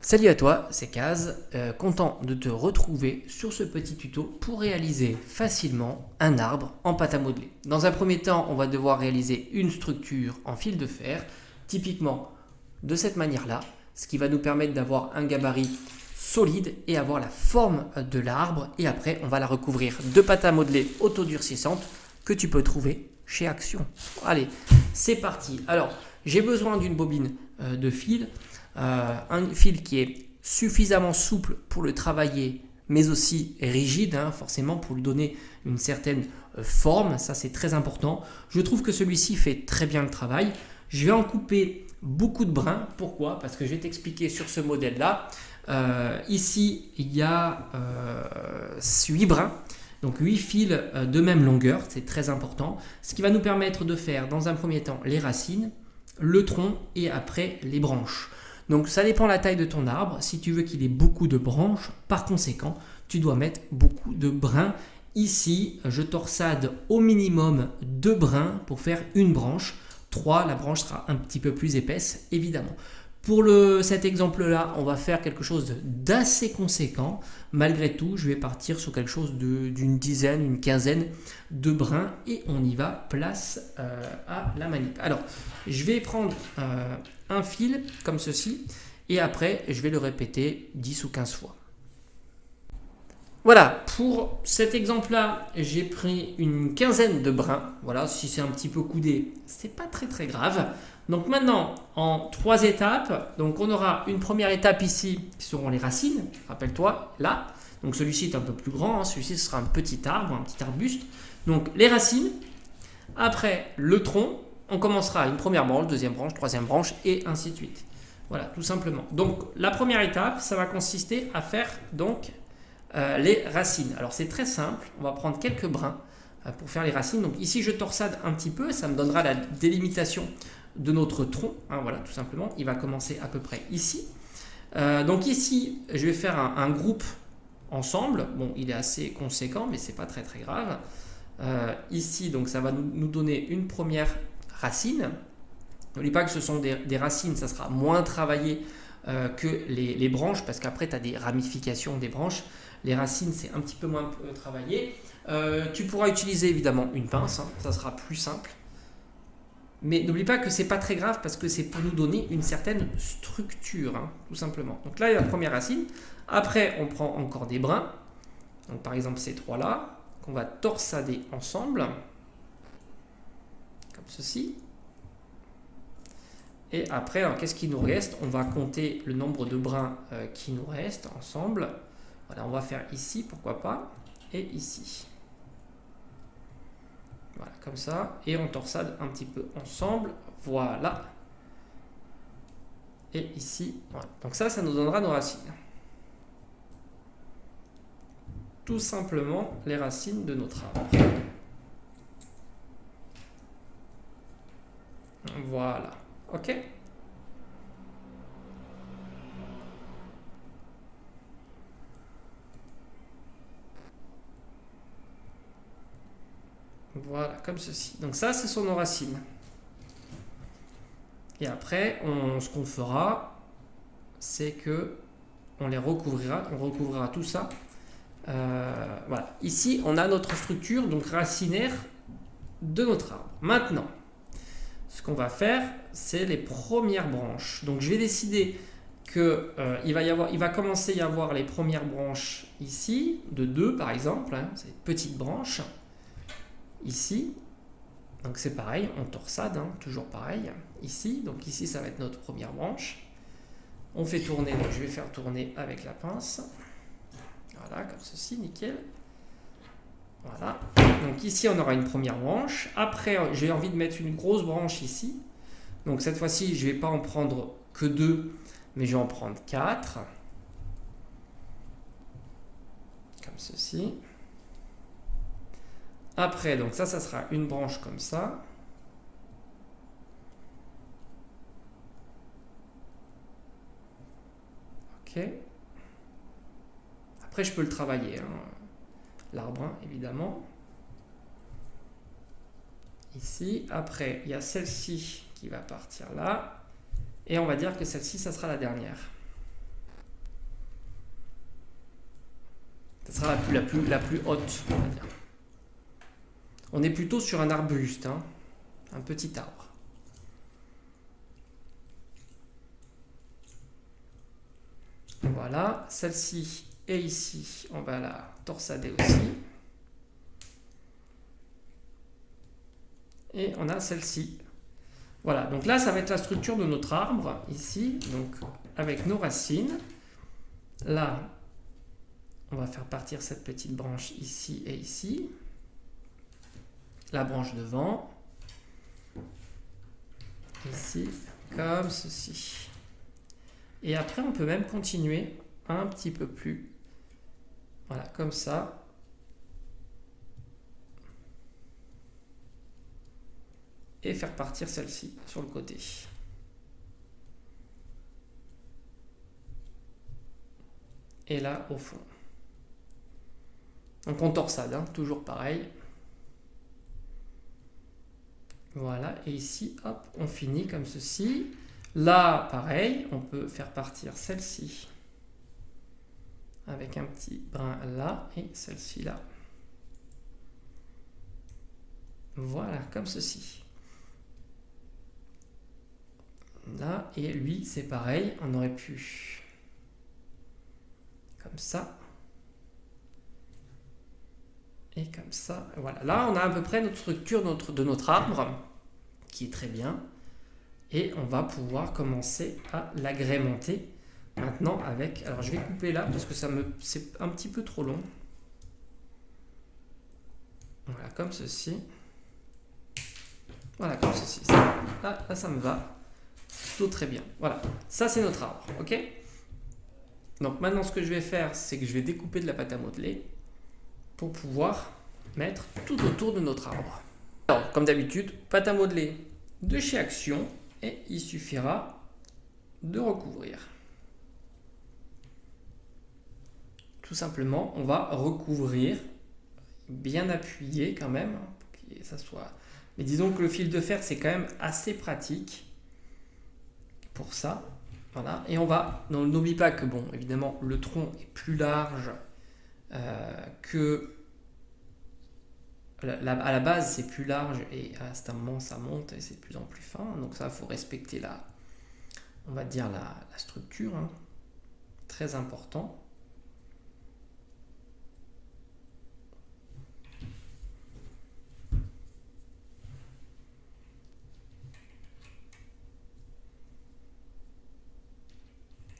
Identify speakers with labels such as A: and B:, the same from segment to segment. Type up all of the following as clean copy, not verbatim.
A: Salut à toi, c'est Kaz, content de te retrouver sur ce petit tuto pour réaliser facilement un arbre en pâte à modeler. Dans un premier temps, on va devoir réaliser une structure en fil de fer, typiquement de cette manière-là, ce qui va nous permettre d'avoir un gabarit solide et avoir la forme de l'arbre. Et après, on va la recouvrir de pâte à modeler autodurcissante que tu peux trouver chez Action. Allez, c'est parti. Alors, j'ai besoin d'une bobine de fil. Un fil qui est suffisamment souple pour le travailler, mais aussi rigide, forcément pour lui donner une certaine forme, ça c'est très important. Je trouve que celui-ci fait très bien le travail. Je vais en couper beaucoup de brins. Pourquoi? Parce que je vais t'expliquer sur ce modèle-là. Ici, il y a 8 brins. Donc 8 fils de même longueur, c'est très important. Ce qui va nous permettre de faire dans un premier temps les racines, le tronc et après les branches. Donc ça dépend de la taille de ton arbre. Si tu veux qu'il ait beaucoup de branches, par conséquent, tu dois mettre beaucoup de brins. Ici, je torsade au minimum 2 brins pour faire une branche. 3, la branche sera un petit peu plus épaisse, évidemment. Pour cet exemple-là, on va faire quelque chose d'assez conséquent. Malgré tout, je vais partir sur quelque chose d'une dizaine, une quinzaine de brins et on y va, place à la manip. Alors, je vais prendre un fil comme ceci et après, je vais le répéter 10 ou 15 fois. Voilà, pour cet exemple-là, j'ai pris une quinzaine de brins. Voilà, si c'est un petit peu coudé, c'est pas très grave. Donc maintenant, en 3 étapes, donc on aura une première étape ici, qui seront les racines, rappelle-toi, là. Donc celui-ci est un peu plus grand, celui-ci sera un petit arbre, un petit arbuste. Donc les racines, après le tronc, on commencera une première branche, deuxième branche, troisième branche, et ainsi de suite. Voilà, tout simplement. Donc la première étape, ça va consister à faire donc les racines. Alors c'est très simple, on va prendre quelques brins pour faire les racines. Donc ici je torsade un petit peu, ça me donnera la délimitation de notre tronc, voilà tout simplement. Il va commencer à peu près ici. Donc ici je vais faire un groupe ensemble. Bon, il est assez conséquent, mais c'est pas très grave. Ici donc ça va nous donner une première racine. N'oublie pas que ce sont des racines, ça sera moins travaillé que les branches, parce qu'après tu as des ramifications des branches. Les racines, c'est un petit peu moins travaillé. Tu pourras utiliser évidemment une pince, ça sera plus simple. Mais n'oublie pas que c'est pas très grave parce que c'est pour nous donner une certaine structure, tout simplement. Donc là, il y a la première racine. Après, on prend encore des brins. Donc par exemple, ces trois-là, qu'on va torsader ensemble, comme ceci. Et après, qu'est-ce qui nous reste? On va compter le nombre de brins qui nous restent ensemble. Voilà, on va faire ici, pourquoi pas, et ici. Voilà, comme ça. Et on torsade un petit peu ensemble. Voilà. Et ici, voilà. Donc ça nous donnera nos racines. Tout simplement les racines de notre arbre. Voilà. Ok. Voilà, comme ceci. Donc ça, ce sont nos racines. Et après, ce qu'on fera, c'est que on recouvrira tout ça. Voilà. Ici, on a notre structure, donc racinaire de notre arbre. Maintenant, ce qu'on va faire, c'est les premières branches. Donc je vais décider que il va commencer à y avoir les premières branches ici, de 2 par exemple, c'est des petites branches. Ici, donc c'est pareil, on torsade, toujours pareil, ici, donc ici ça va être notre première branche. On fait tourner, donc je vais faire tourner avec la pince, voilà, comme ceci, nickel. Voilà, donc ici on aura une première branche, après j'ai envie de mettre une grosse branche ici, donc cette fois-ci je ne vais pas en prendre que 2, mais je vais en prendre 4, comme ceci. Après, donc ça sera une branche comme ça. Ok. Après, je peux le travailler, l'arbre, évidemment. Ici. Après, il y a celle-ci qui va partir là. Et on va dire que celle-ci, ça sera la dernière. Ça sera la plus haute, on va dire. On est plutôt sur un arbuste, hein, un petit arbre. Voilà, celle-ci est ici, on va la torsader aussi. Et on a celle-ci. Voilà, donc là, ça va être la structure de notre arbre, ici, donc avec nos racines. Là, on va faire partir cette petite branche ici et ici. La branche devant. Ici, comme ceci. Et après, on peut même continuer un petit peu plus. Voilà, comme ça. Et faire partir celle-ci sur le côté. Et là, au fond. Donc on torsade, hein, toujours pareil. Voilà, et ici, hop, on finit comme ceci. Là, pareil, on peut faire partir celle-ci avec un petit brin là et celle-ci là. Voilà, comme ceci. Là, et lui, c'est pareil, on aurait pu comme ça. Et comme ça, voilà. Là, on a à peu près notre structure de notre arbre, qui est très bien. Et on va pouvoir commencer à l'agrémenter maintenant avec... Alors, je vais couper là, parce que c'est un petit peu trop long. Voilà, comme ceci. Voilà, comme ceci. Là, ça me va. Plutôt très bien. Voilà, ça, c'est notre arbre, ok? Donc, maintenant, ce que je vais faire, c'est que je vais découper de la pâte à modeler pour pouvoir mettre tout autour de notre arbre. Alors, comme d'habitude, pâte à modeler de chez Action et il suffira de recouvrir. Tout simplement, on va recouvrir, bien appuyé quand même, pour que ça soit... Mais disons que le fil de fer, c'est quand même assez pratique pour ça. Voilà, et on va... N'oublie pas que, bon, évidemment, le tronc est plus large que... À la base, c'est plus large et à cet moment, ça monte et c'est de plus en plus fin. Donc ça, il faut respecter on va dire la structure. Hein. Très important.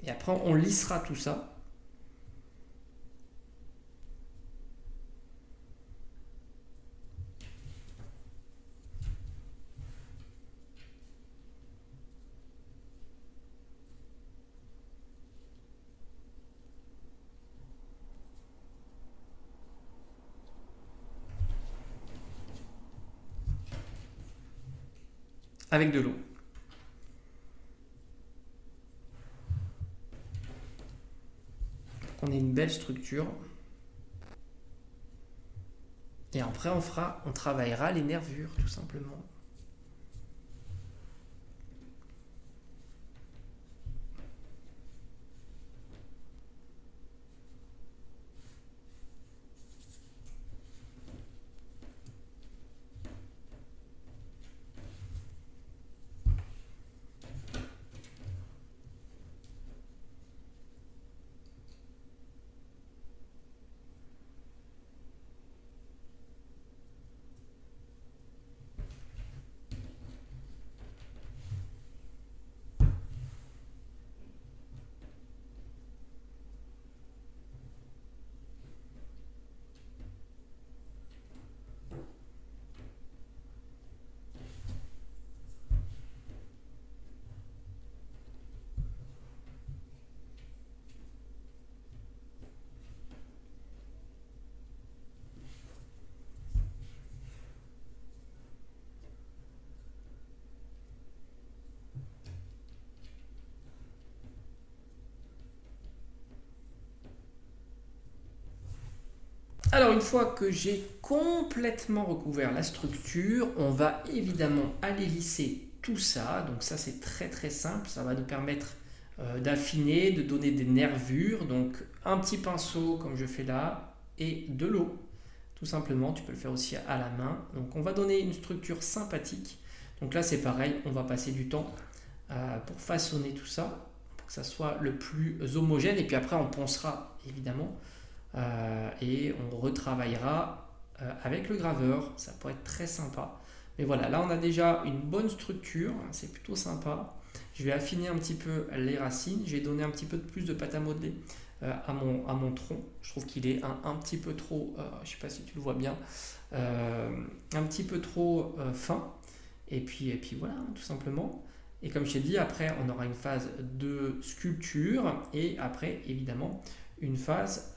A: Et après, on lissera tout ça. Avec de l'eau. On ait une belle structure. Et après, on travaillera les nervures, tout simplement. Alors, une fois que j'ai complètement recouvert la structure, on va évidemment aller lisser tout ça. Donc ça, c'est très très simple. Ça va nous permettre d'affiner, de donner des nervures. Donc un petit pinceau comme je fais là, et de l'eau. Tout simplement, tu peux le faire aussi à la main. Donc on va donner une structure sympathique. Donc là c'est pareil, on va passer du temps pour façonner tout ça, pour que ça soit le plus homogène. Et puis après on poncera évidemment et on retravaillera avec le graveur. Ça pourrait être très sympa. Mais voilà, là on a déjà une bonne structure, c'est plutôt sympa. Je vais affiner un petit peu les racines, je vais donner un petit peu plus de pâte à modeler à mon tronc. Je trouve qu'il est un petit peu trop, je ne sais pas si tu le vois bien, un petit peu trop fin. Et puis voilà, tout simplement. Et comme je t'ai dit, après on aura une phase de sculpture et après évidemment une phase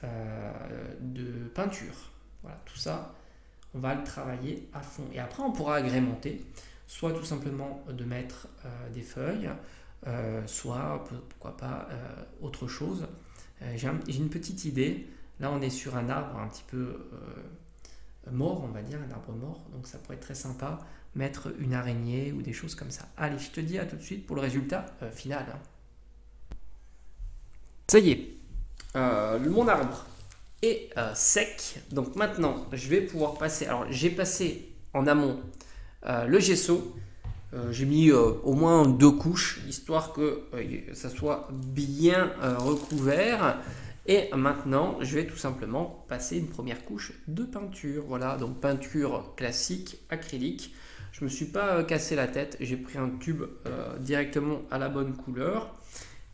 A: de peinture. Voilà, tout ça, on va le travailler à fond. Et après on pourra agrémenter, soit tout simplement de mettre des feuilles, soit pourquoi pas autre chose. J'ai une petite idée. Là on est sur un arbre un petit peu mort, on va dire, un arbre mort, donc ça pourrait être très sympa, mettre une araignée ou des choses comme ça. Allez, je te dis à tout de suite pour le résultat final. Ça y est, mon arbre est sec, donc maintenant je vais pouvoir passer, alors j'ai passé en amont le gesso. J'ai mis au moins 2 couches, histoire que ça soit bien recouvert. Et maintenant, je vais tout simplement passer une première couche de peinture. Voilà, donc peinture classique, acrylique. Je ne me suis pas cassé la tête, j'ai pris un tube directement à la bonne couleur.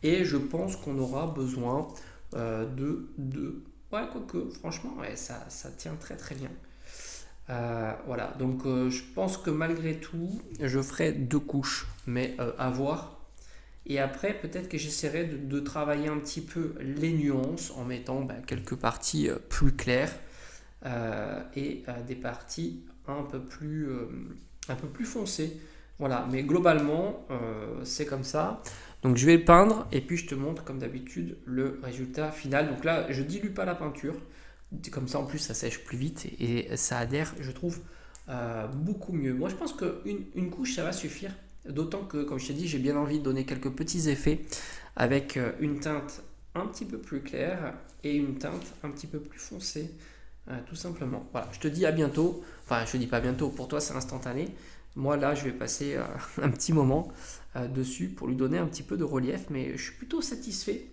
A: Et je pense qu'on aura besoin Ouais, quoique, franchement, ouais, ça tient très très bien. Voilà, donc je pense que malgré tout, je ferai 2 couches, mais à voir. Et après, peut-être que j'essaierai de travailler un petit peu les nuances en mettant quelques parties plus claires et des parties un peu plus foncées. Voilà, mais globalement, c'est comme ça. Donc je vais le peindre et puis je te montre comme d'habitude le résultat final. Donc là, je dilue pas la peinture. Comme ça, en plus, ça sèche plus vite et ça adhère, je trouve, beaucoup mieux. Moi, je pense qu'une couche, ça va suffire. D'autant que, comme je t'ai dit, j'ai bien envie de donner quelques petits effets avec une teinte un petit peu plus claire et une teinte un petit peu plus foncée, tout simplement. Voilà, je te dis à bientôt. Enfin, je te dis pas à bientôt, pour toi, c'est instantané. Moi, là, je vais passer un petit moment dessus pour lui donner un petit peu de relief, mais je suis plutôt satisfait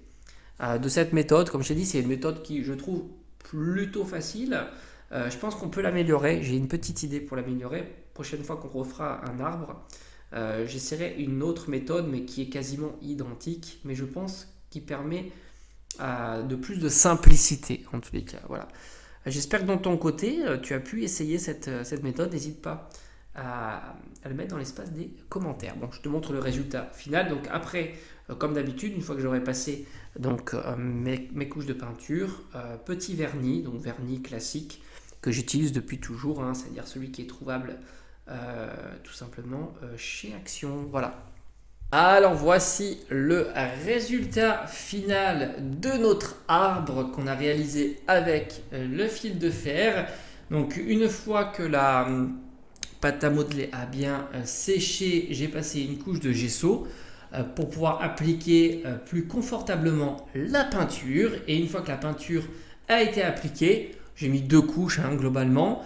A: de cette méthode. Comme je t'ai dit, c'est une méthode qui, je trouve, plutôt facile. Je pense qu'on peut l'améliorer. J'ai une petite idée pour l'améliorer. Prochaine fois qu'on refera un arbre, j'essaierai une autre méthode, mais qui est quasiment identique, mais je pense qui permet de plus de simplicité en tous les cas. Voilà. J'espère que dans ton côté, tu as pu essayer cette méthode. N'hésite pas à le mettre dans l'espace des commentaires. Bon, je te montre le résultat final. Donc après, comme d'habitude, une fois que j'aurai passé donc, mes couches de peinture, petit vernis, donc vernis classique que j'utilise depuis toujours, hein, c'est-à-dire celui qui est trouvable tout simplement chez Action. Voilà. Alors voici le résultat final de notre arbre qu'on a réalisé avec le fil de fer. Donc une fois que la pâte à modeler a bien séché, j'ai passé une couche de gesso pour pouvoir appliquer plus confortablement la peinture. Et une fois que la peinture a été appliquée, j'ai mis 2 couches globalement.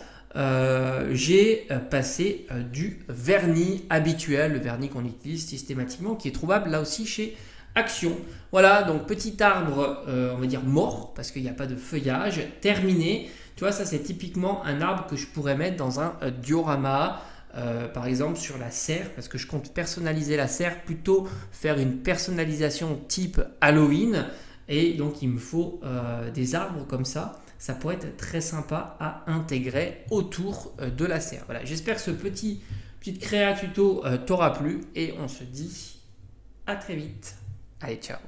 A: J'ai passé du vernis habituel, le vernis qu'on utilise systématiquement, qui est trouvable là aussi chez Action. Voilà, donc petit arbre, on va dire mort, parce qu'il n'y a pas de feuillage, terminé. Tu vois, ça c'est typiquement un arbre que je pourrais mettre dans un diorama, par exemple sur la serre, parce que je compte personnaliser la serre, plutôt faire une personnalisation type Halloween, et donc il me faut des arbres comme ça. Ça pourrait être très sympa à intégrer autour de la serre. Voilà, j'espère que ce petit créa tuto t'aura plu et on se dit à très vite. Allez, ciao.